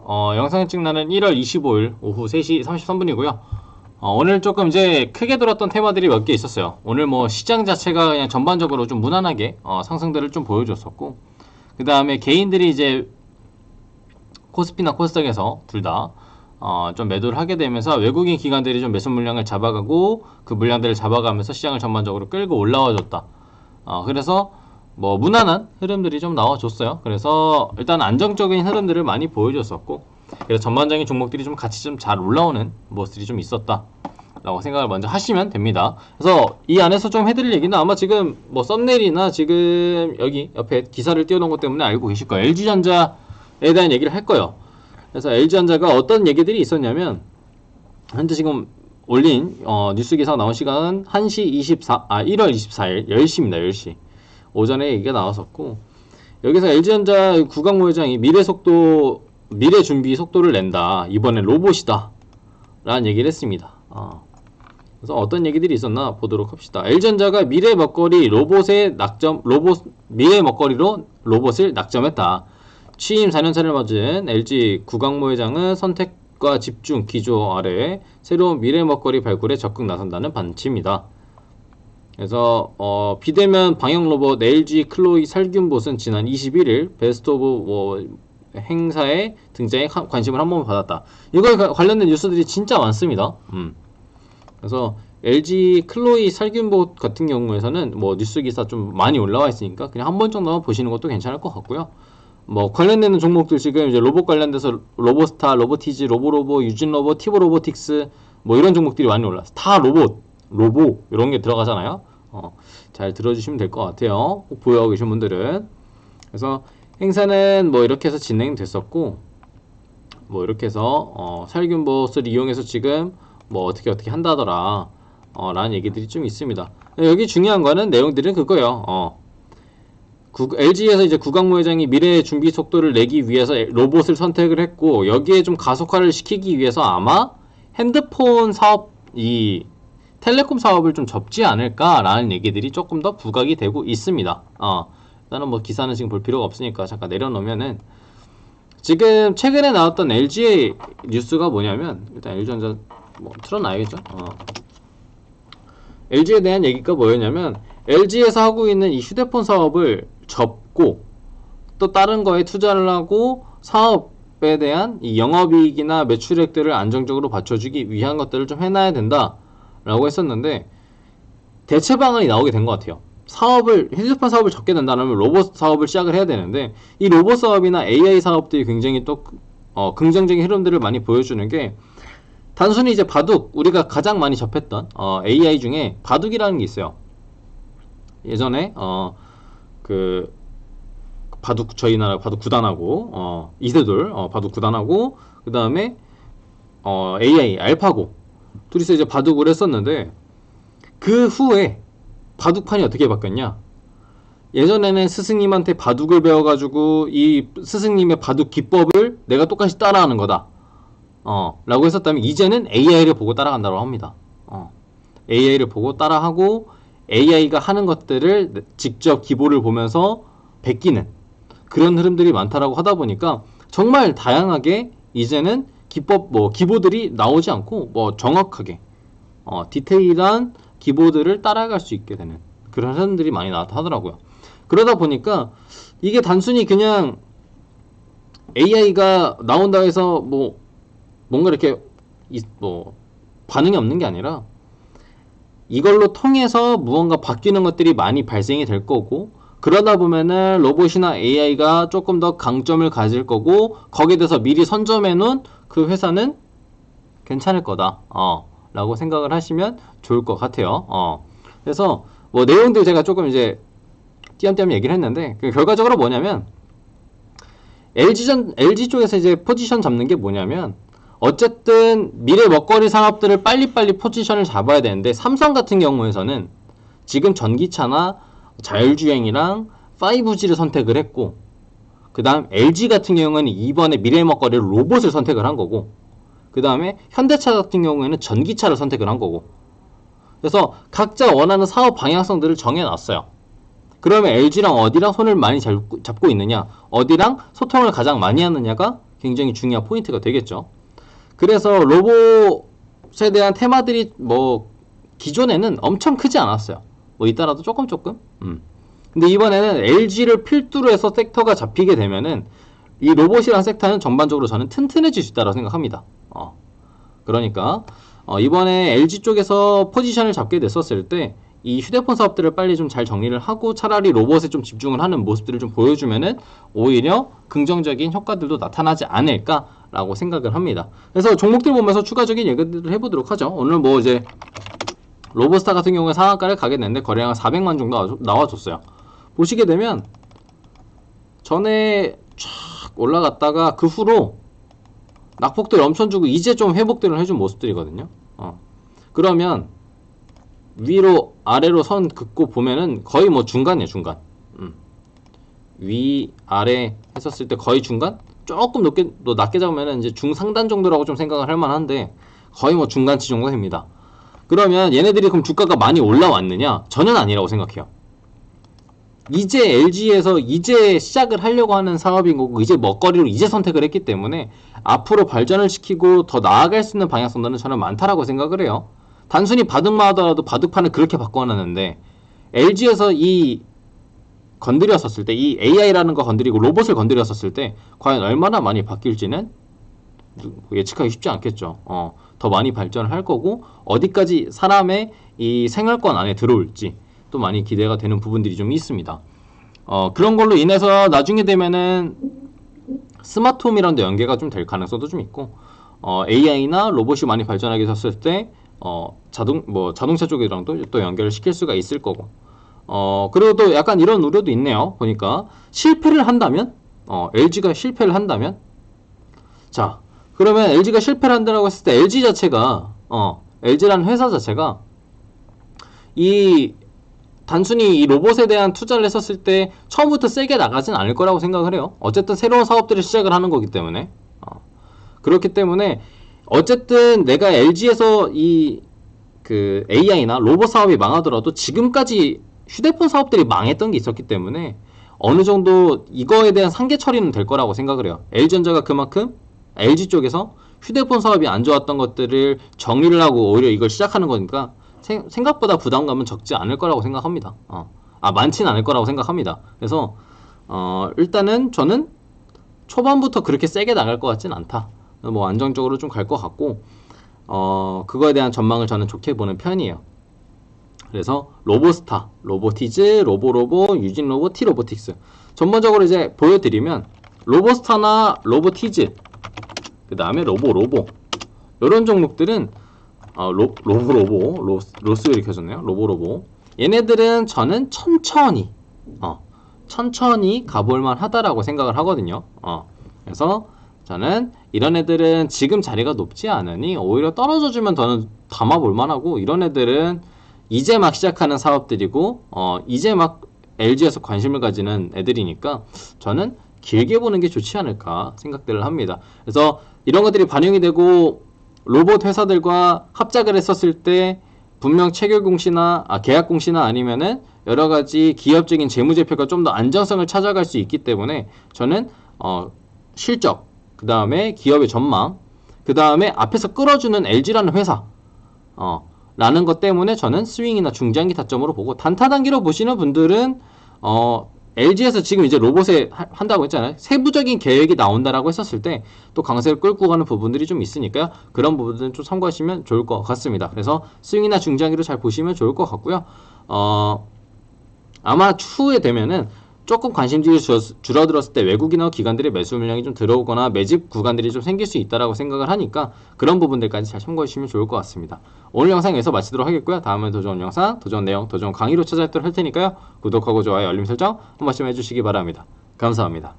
영상을 찍는 날은 1월 25일 오후 3시 33분이고요. 오늘 조금 이제 크게 들었던 테마들이 몇 개 있었어요. 오늘 뭐 시장 자체가 그냥 전반적으로 좀 무난하게 상승들을 좀 보여줬었고, 그 다음에 개인들이 이제 코스피나 코스닥에서 둘 다 좀 매도를 하게 되면서 외국인 기관들이 좀 매수 물량을 잡아가고 그 물량들을 잡아가면서 시장을 전반적으로 끌고 올라와줬다. 그래서 뭐 무난한 흐름들이 좀 나와줬어요. 그래서 일단 안정적인 흐름들을 많이 보여줬었고, 그래서 전반적인 종목들이 좀 같이 좀 잘 올라오는 모습들이 좀 있었다 라고 생각을 먼저 하시면 됩니다. 그래서 이 안에서 좀 해드릴 얘기는 아마 지금 뭐 썸네일이나 지금 여기 옆에 기사를 띄워놓은 것 때문에 알고 계실 거예요. LG전자에 대한 얘기를 할 거예요. 그래서 LG전자가 어떤 얘기들이 있었냐면, 현재 지금 올린 뉴스 기사가 나온 시간은 1월 24일 10시입니다. 10시 오전에 얘기가 나왔었고, 여기서 LG전자 구강모 회장이 미래 준비 속도를 낸다, 이번엔 로봇이다 라는 얘기를 했습니다. 그래서 어떤 얘기들이 있었나 보도록 합시다. LG전자가 미래 먹거리로 로봇을 낙점했다. 취임 4년차를 맞은 LG 구강모 회장은 선택과 집중 기조 아래 새로운 미래 먹거리 발굴에 적극 나선다는 반치입니다. 그래서 비대면 방역 로봇 LG 클로이 살균봇은 지난 21일 베스트 오브 행사에 등장해 관심을 한 번 받았다. 이거에 관련된 뉴스들이 진짜 많습니다. 그래서 LG 클로이 살균봇 같은 경우에서는 뭐 뉴스 기사 좀 많이 올라와 있으니까 그냥 한 번 정도만 보시는 것도 괜찮을 것 같고요. 뭐 관련되는 종목들 지금 이제 로봇 관련돼서 로보스타, 로보티즈, 로보로보, 유진로보, 티보로보틱스 뭐 이런 종목들이 많이 올라왔어요. 다 로보 이런 게 들어가잖아요. 잘 들어주시면 될 것 같아요. 꼭 보유하고 계신 분들은. 그래서 행사는 뭐 이렇게 해서 진행됐었고, 뭐 이렇게 해서 살균봇을 이용해서 지금 뭐 어떻게 한다더라 라는 얘기들이 좀 있습니다. 여기 중요한 거는 내용들은 그거예요. LG에서 이제 구강모 회장이 미래의 준비 속도를 내기 위해서 로봇을 선택을 했고, 여기에 좀 가속화를 시키기 위해서 아마 핸드폰 사업, 이 텔레콤 사업을 좀 접지 않을까라는 얘기들이 조금 더 부각이 되고 있습니다. 일단은 뭐 기사는 지금 볼 필요가 없으니까 잠깐 내려놓으면은, 지금 최근에 나왔던 LG의 뉴스가 뭐냐면, 일단 LG전자 뭐 틀어놔야겠죠. LG에 대한 얘기가 뭐였냐면, LG에서 하고 있는 이 휴대폰 사업을 접고 또 다른 거에 투자를 하고 사업에 대한 이 영업이익이나 매출액들을 안정적으로 받쳐주기 위한 것들을 좀 해놔야 된다 라고 했었는데, 대체 방안이 나오게 된 것 같아요. 휴대폰 사업을 접게 된다면 로봇 사업을 시작을 해야 되는데, 이 로봇 사업이나 AI 사업들이 굉장히 또 긍정적인 흐름들을 많이 보여주는 게, 단순히 이제 바둑, 우리가 가장 많이 접했던 AI 중에 바둑이라는 게 있어요. 예전에 그 바둑, 저희 나라 바둑 9단하고 이세돌 바둑 9단하고 그 다음에 AI 알파고 둘이서 이제 바둑을 했었는데, 그 후에 바둑판이 어떻게 바뀌었냐? 예전에는 스승님한테 바둑을 배워가지고 이 스승님의 바둑 기법을 내가 똑같이 따라하는 거다 라고 했었다면, 이제는 AI를 보고 따라간다고 합니다. AI를 보고 따라하고 AI가 하는 것들을 직접 기보를 보면서 베끼는 그런 흐름들이 많다라고 하다 보니까, 정말 다양하게 이제는 기보들이 나오지 않고 뭐 정확하게 디테일한 기보들을 따라갈 수 있게 되는 그런 흐름들이 많이 나왔다 하더라고요. 그러다 보니까 이게 단순히 그냥 AI가 나온다 해서 뭐 뭔가 이렇게 뭐 반응이 없는 게 아니라, 이걸로 통해서 무언가 바뀌는 것들이 많이 발생이 될 거고, 그러다 보면은 로봇이나 AI가 조금 더 강점을 가질 거고, 거기에 대해서 미리 선점해 놓은 그 회사는 괜찮을 거다 라고 생각을 하시면 좋을 것 같아요. 그래서 뭐 내용들 제가 조금 이제 띄엄띄엄 얘기를 했는데, 그 결과적으로 뭐냐면, LG 쪽에서 이제 포지션 잡는 게 뭐냐면, 어쨌든 미래 먹거리 산업들을 빨리빨리 포지션을 잡아야 되는데, 삼성 같은 경우에서는 지금 전기차나 자율주행이랑 5G를 선택을 했고, 그 다음 LG 같은 경우에는 이번에 미래 먹거리 로봇을 선택을 한 거고, 그 다음에 현대차 같은 경우에는 전기차를 선택을 한 거고, 그래서 각자 원하는 사업 방향성들을 정해놨어요. 그러면 LG랑 어디랑 손을 많이 잡고 있느냐, 어디랑 소통을 가장 많이 하느냐가 굉장히 중요한 포인트가 되겠죠. 그래서 로봇에 대한 테마들이 뭐 기존에는 엄청 크지 않았어요. 뭐 있더라도 조금. 근데 이번에는 LG를 필두로 해서 섹터가 잡히게 되면은 이 로봇이라는 섹터는 전반적으로 저는 튼튼해질 수 있다고 생각합니다. 그러니까 이번에 LG 쪽에서 포지션을 잡게 됐었을 때 이 휴대폰 사업들을 빨리 좀 잘 정리를 하고 차라리 로봇에 좀 집중을 하는 모습들을 좀 보여주면은 오히려 긍정적인 효과들도 나타나지 않을까라고 생각을 합니다. 그래서 종목들 보면서 추가적인 얘기들을 해보도록 하죠. 오늘 뭐 이제 로봇스타 같은 경우에 상한가를 가게 됐는데 거래량 400만 정도 나와줬어요. 보시게 되면 전에 쫙 올라갔다가 그 후로 낙폭들 엄청 주고 이제 좀 회복들을 해준 모습들이거든요. 그러면 위로 아래로 선 긋고 보면은 거의 뭐 중간이에요. 중간. 위 아래 했었을 때 거의 중간? 조금 낮게 잡으면은 이제 중상단 정도라고 좀 생각을 할 만한데 거의 뭐 중간치 정도 됩니다. 그러면 얘네들이 그럼 주가가 많이 올라왔느냐? 저는 아니라고 생각해요. 이제 LG에서 이제 시작을 하려고 하는 사업인 거고 이제 먹거리로 이제 선택을 했기 때문에 앞으로 발전을 시키고 더 나아갈 수 있는 방향성들은 저는 많다라고 생각을 해요. 단순히 바둑만 하더라도 바둑판을 그렇게 바꿔놨는데 LG에서 이 건드렸었을 때 이 AI라는 거 건드리고 로봇을 건드렸었을 때 과연 얼마나 많이 바뀔지는 예측하기 쉽지 않겠죠. 더 많이 발전을 할 거고 어디까지 사람의 이 생활권 안에 들어올지 또 많이 기대가 되는 부분들이 좀 있습니다. 그런 걸로 인해서 나중에 되면은 스마트홈이랑 도 연계가 좀 될 가능성도 좀 있고 AI나 로봇이 많이 발전하게 됐을 때 자동차 쪽이랑도 또 연결을 시킬 수가 있을 거고 그리고 또 약간 이런 우려도 있네요. 보니까 실패를 한다면 LG가 실패를 한다면 자 그러면 LG가 실패를 한다고 했을 때 LG 자체가 LG라는 회사 자체가 단순히 이 로봇에 대한 투자를 했었을 때 처음부터 세게 나가진 않을 거라고 생각을 해요. 어쨌든 새로운 사업들을 시작을 하는 거기 때문에 그렇기 때문에 어쨌든 내가 LG에서 그 AI나 로봇 사업이 망하더라도 지금까지 휴대폰 사업들이 망했던 게 있었기 때문에 어느 정도 이거에 대한 상계 처리는 될 거라고 생각을 해요. LG전자가 그만큼 LG 쪽에서 휴대폰 사업이 안 좋았던 것들을 정리를 하고 오히려 이걸 시작하는 거니까 생각보다 부담감은 적지 않을 거라고 생각합니다. 많지는 않을 거라고 생각합니다. 그래서 일단은 저는 초반부터 그렇게 세게 나갈 것 같진 않다. 뭐 안정적으로 좀 갈 것 같고 그거에 대한 전망을 저는 좋게 보는 편이에요. 그래서 로보스타, 로보티즈, 로보로보, 유진로보, 티로보틱스 전반적으로 이제 보여드리면 로보스타나 로보티즈 그 다음에 로보로보 이런 종목들은 로보로보 로스 이렇게 켜졌네요. 로보로보 얘네들은 저는 천천히 가볼만 하다라고 생각을 하거든요. 그래서 저는 이런 애들은 지금 자리가 높지 않으니 오히려 떨어져주면 저는 담아볼만 하고 이런 애들은 이제 막 시작하는 사업들이고 이제 막 LG에서 관심을 가지는 애들이니까 저는 길게 보는 게 좋지 않을까 생각들을 합니다. 그래서 이런 것들이 반영이 되고 로봇 회사들과 합작을 했었을 때 분명 체결 공시나 계약 공시나 아니면은 여러 가지 기업적인 재무제표가 좀 더 안정성을 찾아갈 수 있기 때문에 저는 실적 그 다음에 기업의 전망 그 다음에 앞에서 끌어주는 LG라는 회사 라는 것 때문에 저는 스윙이나 중장기 타점으로 보고 단타 단기로 보시는 분들은 LG에서 지금 이제 로봇에 한다고 했잖아요. 세부적인 계획이 나온다라고 했었을 때 또 강세를 끌고 가는 부분들이 좀 있으니까요. 그런 부분들은 좀 참고하시면 좋을 것 같습니다. 그래서 스윙이나 중장기로 잘 보시면 좋을 것 같고요. 아마 추후에 되면은 조금 관심들이 줄어들었을 때 외국인과 기관들의 매수 물량이 좀 들어오거나 매집 구간들이 좀 생길 수 있다라고 생각을 하니까 그런 부분들까지 잘 참고해 주시면 좋을 것 같습니다. 오늘 영상 여기서 마치도록 하겠고요. 다음에 더 좋은 영상, 더 좋은 내용, 더 좋은 강의로 찾아뵙도록 할 테니까요. 구독하고 좋아요, 알림 설정 한 번씩 해주시기 바랍니다. 감사합니다.